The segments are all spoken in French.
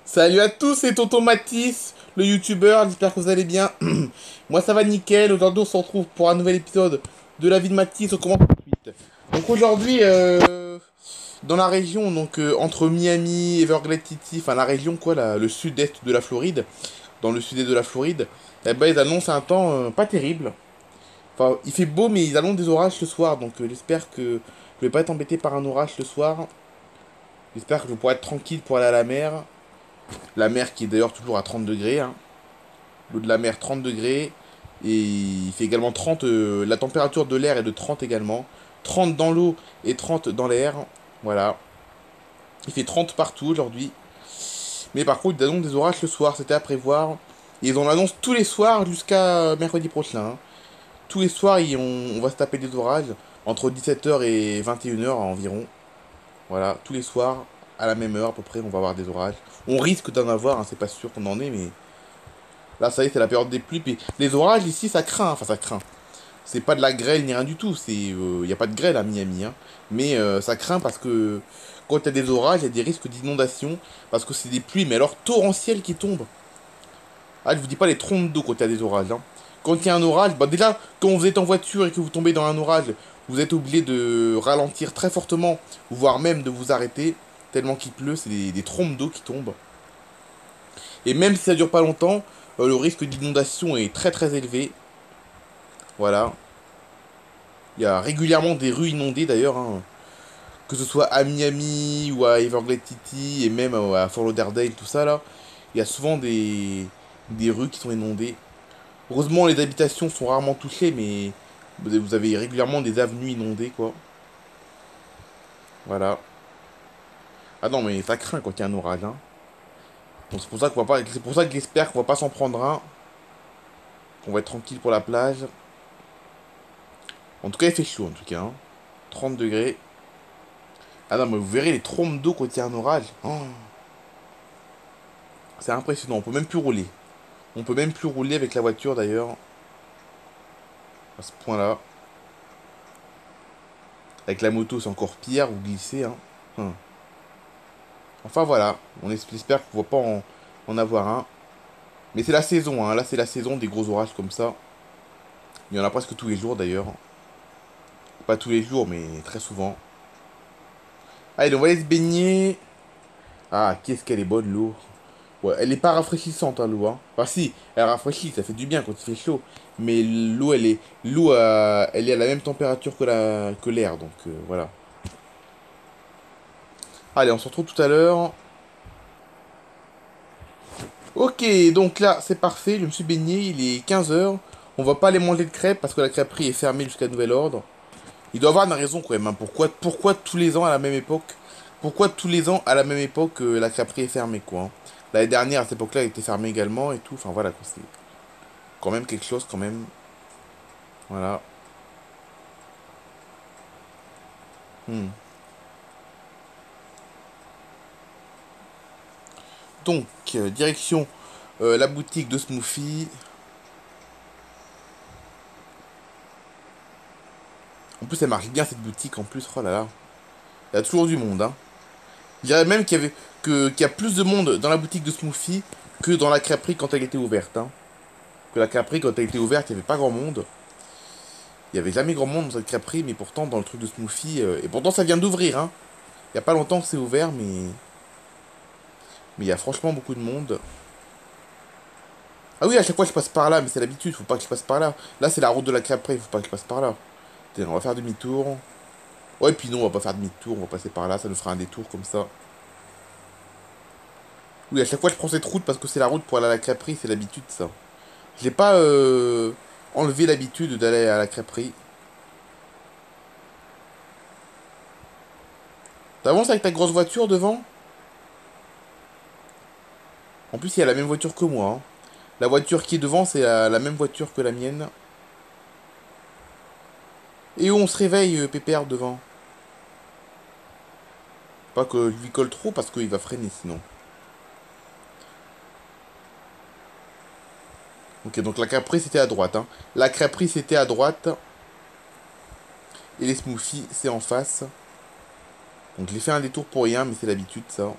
Salut à tous, c'est Tonton Mathis, le youtubeur, j'espère que vous allez bien. Moi ça va nickel, aujourd'hui on se retrouve pour un nouvel épisode de la vie de Mathis, on commence tout de suite. Donc aujourd'hui, dans la région, entre Miami, Everglades City, enfin la région quoi, le sud-est de la Floride, dans le sud-est de la Floride, eh ben ils annoncent un temps pas terrible. Enfin, il fait beau mais ils annoncent des orages ce soir, donc j'espère que je vais pas être embêté par un orage ce soir. J'espère que je pourrai être tranquille pour aller à la mer. La mer qui est d'ailleurs toujours à 30 degrés, hein. L'eau de la mer 30 degrés. Et il fait également 30. La température de l'air est de 30 également. 30 dans l'eau et 30 dans l'air. Voilà. Il fait 30 partout aujourd'hui. Mais par contre, ils annoncent des orages ce soir, c'était à prévoir. Et ils en annoncent tous les soirs jusqu'à mercredi prochain, hein. Tous les soirs, on va se taper des orages. Entre 17 h et 21 h environ. Voilà, tous les soirs, à la même heure à peu près, on va avoir des orages. On risque d'en avoir, hein, c'est pas sûr qu'on en ait, mais là, ça y est, c'est la période des pluies. Puis les orages ici, ça craint. Enfin, ça craint. C'est pas de la grêle ni rien du tout. Il n'y a pas de grêle à Miami, hein. Mais ça craint parce que quand il y a des orages, il y a des risques d'inondation. Parce que c'est des pluies, mais alors torrentielles qui tombent. Ah, je vous dis pas les trompes d'eau quand il y a des orages, hein. Quand il y a un orage, bah déjà, quand vous êtes en voiture et que vous tombez dans un orage, vous êtes obligé de ralentir très fortement, voire même de vous arrêter, tellement qu'il pleut, c'est des trompes d'eau qui tombent. Et même si ça dure pas longtemps, le risque d'inondation est très très élevé. Voilà. Il y a régulièrement des rues inondées d'ailleurs, hein. Que ce soit à Miami ou à Everglades City et même à Fort Lauderdale, tout ça là. Il y a souvent des rues qui sont inondées. Heureusement, les habitations sont rarement touchées, mais vous avez régulièrement des avenues inondées, quoi. Voilà. Ah non, mais ça craint quand il y a un orage, hein. Donc c'est pour ça qu'on va pas, c'est pour ça que j'espère qu'on va pas s'en prendre un, qu'on va être tranquille pour la plage. En tout cas, il fait chaud, en tout cas, hein. 30 degrés. Ah non, mais vous verrez les trompes d'eau quand il y a un orage. Oh, c'est impressionnant, on peut même plus rouler. On peut même plus rouler avec la voiture d'ailleurs, à ce point-là. Avec la moto, c'est encore pire, vous glissez, hein. Enfin voilà, espère qu'on va pas en avoir un. Mais c'est la saison, hein. Là c'est la saison des gros orages comme ça. Il y en a presque tous les jours d'ailleurs. Pas tous les jours, mais très souvent. Allez, on va aller se baigner. Ah, qu'est-ce qu'elle est bonne l'eau. Ouais, elle est pas rafraîchissante, hein, l'eau, hein. Enfin si, elle rafraîchit, ça fait du bien quand il fait chaud. Mais elle est à la même température que l'air, donc voilà. Allez, on se retrouve tout à l'heure. Ok, donc là, c'est parfait, je me suis baigné, il est 15 heures. On va pas aller manger de crêpes parce que la crêperie est fermée jusqu'à nouvel ordre. Il doit avoir une raison quand même, hein. Pourquoi tous les ans à la même époque? Pourquoi tous les ans à la même époque la crêperie est fermée, quoi, hein. L'année dernière, à cette époque-là, elle était fermée également et tout. Enfin voilà, quoi, c'est quand même quelque chose, quand même. Voilà. Hmm. Donc, direction la boutique de smoothie. En plus, elle marche bien cette boutique en plus. Oh là là. Il y a toujours du monde, hein. Je dirais même qu'il y a plus de monde dans la boutique de smoothie que dans la crêperie quand elle était ouverte, hein. Que la crêperie, quand elle était ouverte, il n'y avait pas grand monde. Il n'y avait jamais grand monde dans cette crêperie, mais pourtant, dans le truc de smoothie. Et pourtant, ça vient d'ouvrir, hein. Il n'y a pas longtemps que c'est ouvert, mais il y a franchement beaucoup de monde. Ah oui, à chaque fois, je passe par là, mais c'est l'habitude, faut pas que je passe par là. Là, c'est la route de la crêperie, faut pas que je passe par là. On va faire demi-tour. Ouais, puis non, on va pas faire demi-tour, on va passer par là, ça nous fera un détour comme ça. Oui, à chaque fois, je prends cette route parce que c'est la route pour aller à la crêperie, c'est l'habitude, ça. J'ai pas enlevé l'habitude d'aller à la crêperie. T'avances avec ta grosse voiture devant? En plus, il y a la même voiture que moi, hein. La voiture qui est devant, c'est la même voiture que la mienne. Et où on se réveille, Pépère, devant? Pas que je lui colle trop parce qu'il va freiner sinon. Ok, donc la crêperie c'était à droite, hein. La crêperie c'était à droite. Et les smoothies c'est en face. Donc j'ai fait un détour pour rien, mais c'est l'habitude ça.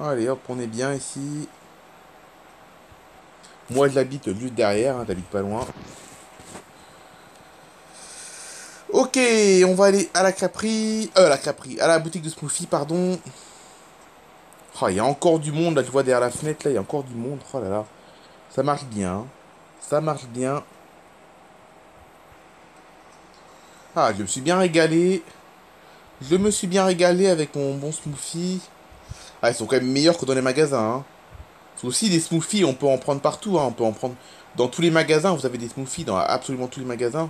Allez, hop, on est bien ici. Moi, j'habite juste derrière, hein, j'habite pas loin. Ok, on va aller à la crêperie. La crêperie, à la boutique de smoothie, pardon. Oh, il y a encore du monde, là, je vois derrière la fenêtre, là, il y a encore du monde. Oh là là, ça marche bien, hein. Ça marche bien. Ah, je me suis bien régalé. Je me suis bien régalé avec mon bon smoothie. Ah, ils sont quand même meilleurs que dans les magasins, hein. Parce que aussi, des smoothies, on peut en prendre partout, hein. On peut en prendre dans tous les magasins. Vous avez des smoothies dans absolument tous les magasins.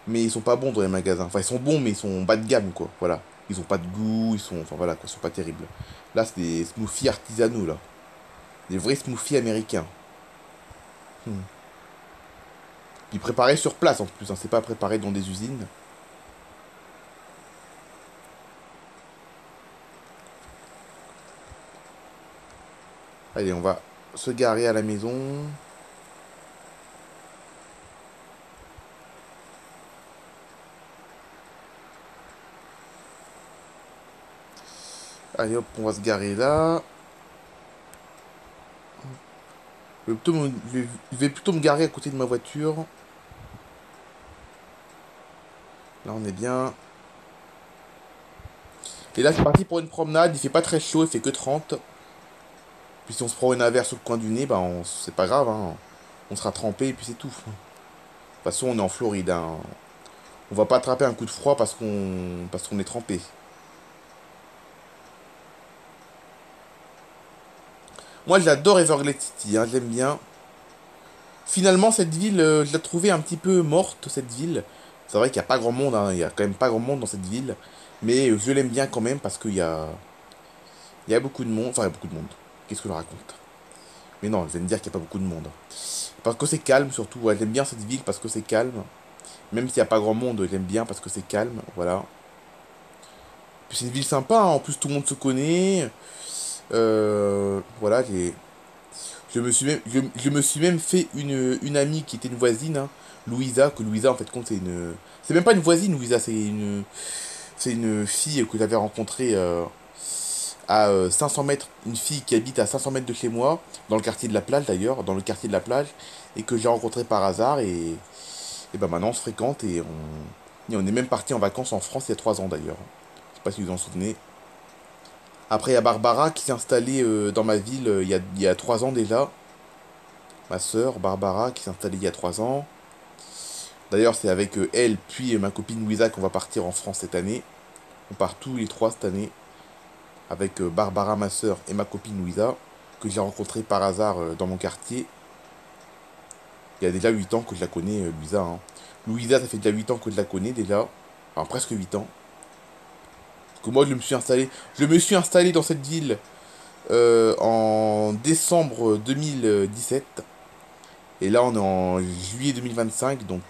Mais ils sont pas bons dans les magasins. Enfin, ils sont bons, mais ils sont bas de gamme, quoi. Voilà. Ils ont pas de goût, ils sont. Enfin, voilà, quoi. Ils sont pas terribles. Là, c'est des smoothies artisanaux, là. Des vrais smoothies américains. Hmm. Puis préparés sur place, en plus, hein. C'est pas préparé dans des usines. Allez, on va se garer à la maison. Allez, hop, on va se garer là. Je vais plutôt me garer à côté de ma voiture. Là, on est bien. Et là, c'est parti pour une promenade. Il fait pas très chaud, il fait que 30. Puis si on se prend une averse sur le coin du nez, bah, c'est pas grave, hein. On sera trempé et puis c'est tout. De toute façon, on est en Floride, hein. On va pas attraper un coup de froid parce qu'on est trempé. Moi, j'adore Everglades City, hein, j'aime bien. Finalement, cette ville, je l'ai trouvée un petit peu morte, cette ville. C'est vrai qu'il n'y a pas grand monde, hein. Il y a quand même pas grand monde dans cette ville. Mais je l'aime bien quand même parce qu'il y a beaucoup de monde. Enfin, il y a beaucoup de monde. Qu'est-ce que je raconte? Mais non, je vais me dire qu'il n'y a pas beaucoup de monde. Parce que c'est calme surtout. Ouais, j'aime bien cette ville parce que c'est calme. Même s'il n'y a pas grand monde, j'aime bien parce que c'est calme. Voilà. Puis c'est une ville sympa, hein. En plus tout le monde se connaît. Voilà, je me suis même fait une amie qui était une voisine, hein, Louisa, que Louisa en fait compte c'est une. C'est même pas une voisine, Louisa, c'est une fille que j'avais rencontrée à 500 mètres, une fille qui habite à 500 mètres de chez moi, dans le quartier de la plage d'ailleurs, dans le quartier de la plage, et que j'ai rencontrée par hasard, et ben maintenant on se fréquente et on est même parti en vacances en France il y a 3 ans d'ailleurs. Je sais pas si vous vous en souvenez. Après il y a Barbara qui s'est installée dans ma ville il y a 3 ans déjà. Ma sœur Barbara qui s'est installée il y a 3 ans. D'ailleurs c'est avec elle puis ma copine Louisa qu'on va partir en France cette année. On part tous les trois cette année avec Barbara, ma sœur, et ma copine Louisa, que j'ai rencontrée par hasard dans mon quartier. Il y a déjà 8 ans que je la connais, Louisa, hein. Louisa, ça fait déjà 8 ans que je la connais déjà. Enfin, presque 8 ans. Parce que moi, je me suis installé dans cette ville en décembre 2017. Et là, on est en juillet 2025. Donc,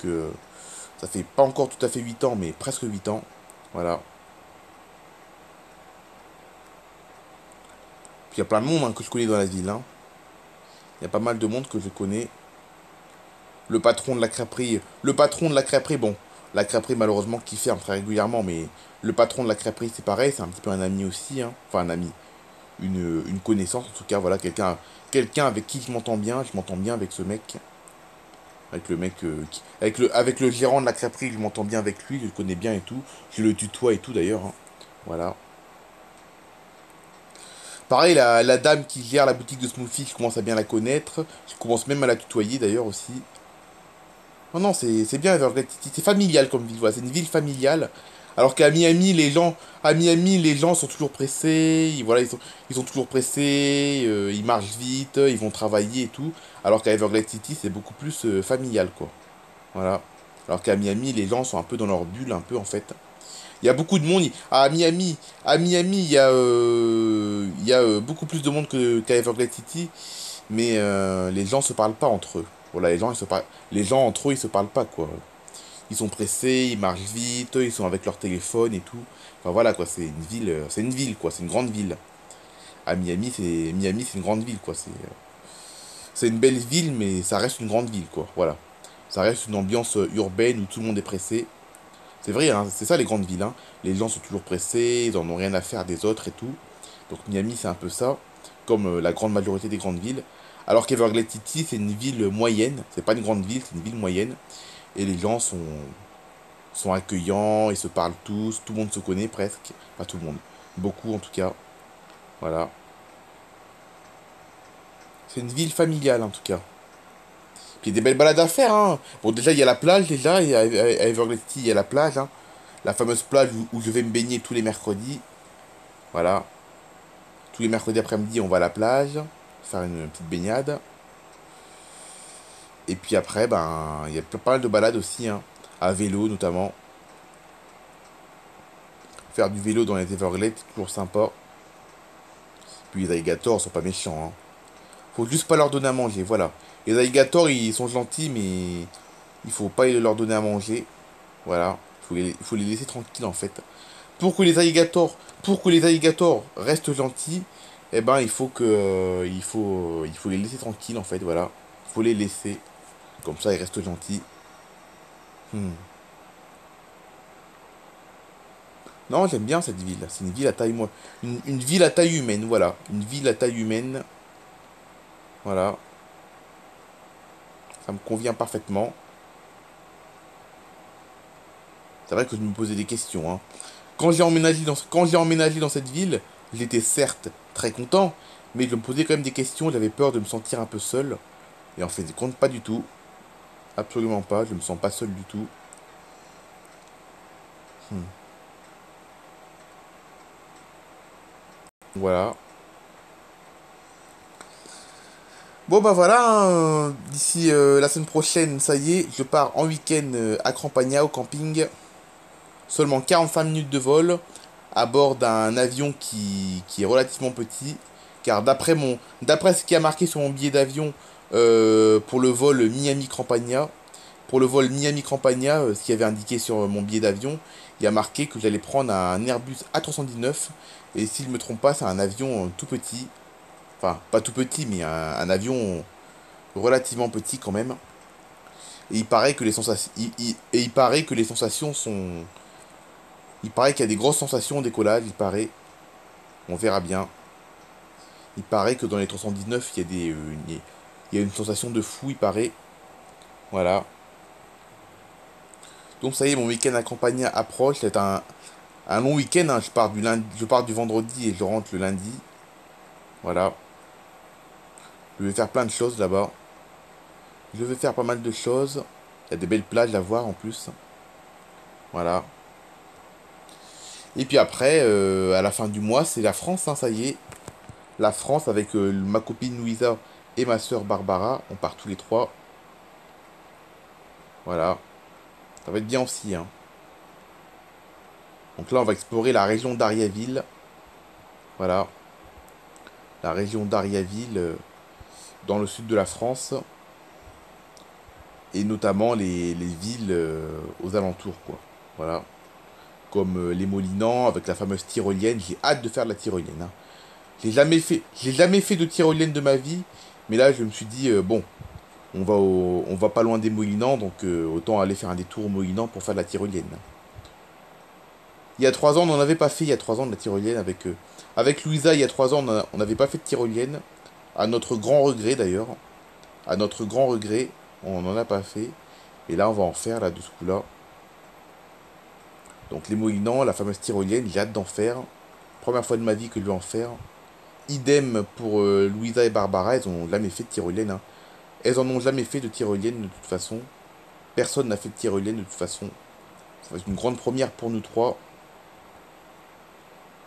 ça fait pas encore tout à fait 8 ans, mais presque 8 ans. Voilà. Puis il y a plein de monde, hein, que je connais dans la ville, hein. Il y a pas mal de monde que je connais. Le patron de la crêperie. Le patron de la crêperie, bon, la crêperie malheureusement qui ferme très régulièrement, mais le patron de la crêperie c'est pareil, c'est un petit peu un ami aussi, hein. Enfin un ami, une connaissance en tout cas, voilà, quelqu'un avec qui je m'entends bien avec ce mec. Avec le mec, avec le gérant de la crêperie, je m'entends bien avec lui, je le connais bien et tout. Je le tutoie et tout d'ailleurs, hein. Voilà. Pareil, la dame qui gère la boutique de smoothie, je commence à bien la connaître. Je commence même à la tutoyer d'ailleurs aussi. Non, non, c'est bien Everglades City. C'est familial comme ville, voilà. C'est une ville familiale. Alors qu'à Miami, les gens sont toujours pressés. Voilà, ils sont toujours pressés. Ils marchent vite, ils vont travailler et tout. Alors qu'à Everglades City, c'est beaucoup plus familial, quoi. Voilà. Alors qu'à Miami, les gens sont un peu dans leur bulle, un peu en fait. Il y a beaucoup de monde. À Miami, il y a beaucoup plus de monde qu'à Everglade City. Mais les gens se parlent pas entre eux. Voilà, les gens entre eux, ils se parlent pas, quoi. Ils sont pressés, ils marchent vite, ils sont avec leur téléphone et tout. Enfin voilà, quoi, c'est une ville, quoi, c'est une grande ville. À Miami, c'est une grande ville, quoi. C'est une belle ville, mais ça reste une grande ville, quoi. Voilà. Ça reste une ambiance urbaine où tout le monde est pressé. C'est vrai, hein, c'est ça les grandes villes, hein. Les gens sont toujours pressés, ils en ont rien à faire des autres et tout. Donc Miami, c'est un peu ça. comme la grande majorité des grandes villes. Alors qu'Everglades City, c'est une ville moyenne, c'est pas une grande ville, c'est une ville moyenne. Et les gens sont accueillants, ils se parlent tous, tout le monde se connaît presque. Pas tout le monde, beaucoup en tout cas. Voilà. C'est une ville familiale en tout cas. Puis il y a des belles balades à faire, hein. Bon, déjà, il y a la plage, déjà, et à Everglades City, il y a la plage, hein. La fameuse plage où je vais me baigner tous les mercredis. Voilà. Tous les mercredis après-midi, on va à la plage, faire une petite baignade. Et puis après, ben, il y a pas mal de balades aussi, hein. À vélo notamment. Faire du vélo dans les Everglades, c'est toujours sympa. Puis les alligators sont pas méchants, hein. Faut juste pas leur donner à manger, voilà. Les alligators, ils sont gentils, mais il faut pas leur donner à manger. Voilà. Il faut les laisser tranquilles, en fait. Pour que les alligators restent gentils, eh ben, il faut les laisser tranquilles, en fait, voilà. Il faut les laisser. Comme ça, ils restent gentils. Hmm. Non, j'aime bien cette ville. C'est une ville à taille, une ville à taille humaine, voilà. Une ville à taille humaine, voilà. Ça me convient parfaitement. C'est vrai que je me posais des questions, hein. Quand j'ai emménagé dans cette ville, j'étais certes très content, mais je me posais quand même des questions. J'avais peur de me sentir un peu seul. Et en fait, je compte pas du tout. Absolument pas. Je me sens pas seul du tout. Hmm. Voilà. Bon bah voilà, hein, d'ici la semaine prochaine, ça y est, je pars en week-end à Campagna au camping. Seulement 45 minutes de vol à bord d'un avion qui est relativement petit. Car d'après ce qui a marqué sur mon billet d'avion pour le vol Miami-Campagna, ce qui avait indiqué sur mon billet d'avion, il y a marqué que j'allais prendre un Airbus A319. Et si je ne me trompe pas, c'est un avion tout petit. Enfin, pas tout petit, mais un avion relativement petit quand même. Et il paraît que les sensations, il paraît que les sensations sont, il paraît qu'il y a des grosses sensations au décollage. Il paraît, on verra bien. Il paraît que dans les 319, il y a une sensation de fou. Il paraît, voilà. Donc ça y est, mon week-end à Campagna approche. C'est un long week-end, hein. Je pars du vendredi et je rentre le lundi. Voilà. Je vais faire plein de choses là-bas. Je vais faire pas mal de choses. Il y a des belles plages à voir en plus. Voilà. Et puis après, à la fin du mois, c'est la France, hein, ça y est. La France avec ma copine Louisa et ma soeur Barbara. On part tous les trois. Voilà. Ça va être bien aussi, hein. Donc là, on va explorer la région d'Ariaville. Voilà. La région d'Ariaville, dans le sud de la France. Et notamment les villes aux alentours, quoi. Voilà. Comme les Molinans, avec la fameuse tyrolienne. J'ai hâte de faire de la tyrolienne, hein. J'ai jamais fait de tyrolienne de ma vie. Mais là, je me suis dit, bon, on va pas loin des Molinans, donc autant aller faire un détour au Molinans pour faire de la tyrolienne. Il y a 3 ans, on n'en avait pas fait, il y a 3 ans, de la tyrolienne avec Louisa, il y a 3 ans, on n'avait pas fait de tyrolienne. À notre grand regret, d'ailleurs. À notre grand regret, on n'en a pas fait. Et là, on va en faire, là, de ce coup-là. Donc, les Molinans, la fameuse tyrolienne, j'ai hâte d'en faire. Première fois de ma vie que je vais en faire. Idem pour Louisa et Barbara, elles ont jamais fait de tyrolienne, hein. Elles en ont jamais fait de tyrolienne de toute façon. Personne n'a fait de tyrolienne de toute façon. Ça va être une grande première pour nous trois.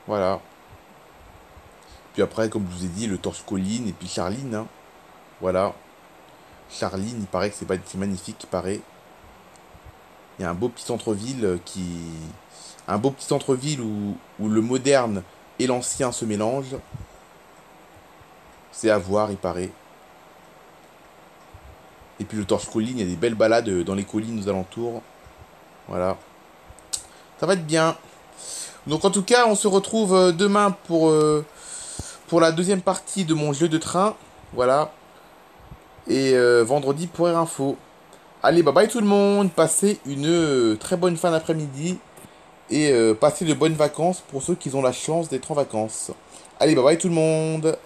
Voilà. Puis après, comme je vous ai dit, le torche Colline et puis Charline, hein. Voilà. Charline, il paraît que c'est magnifique, il paraît. Il y a un beau petit centre-ville Un beau petit centre-ville où le moderne et l'ancien se mélangent. C'est à voir, il paraît. Et puis le torche Colline, il y a des belles balades dans les collines aux alentours. Voilà. Ça va être bien. Donc en tout cas, on se retrouve demain pour la deuxième partie de mon jeu de train. Voilà. Et vendredi pour Air Info. Allez, bye bye tout le monde. Passez une très bonne fin d'après-midi. Et passez de bonnes vacances pour ceux qui ont la chance d'être en vacances. Allez, bye bye tout le monde.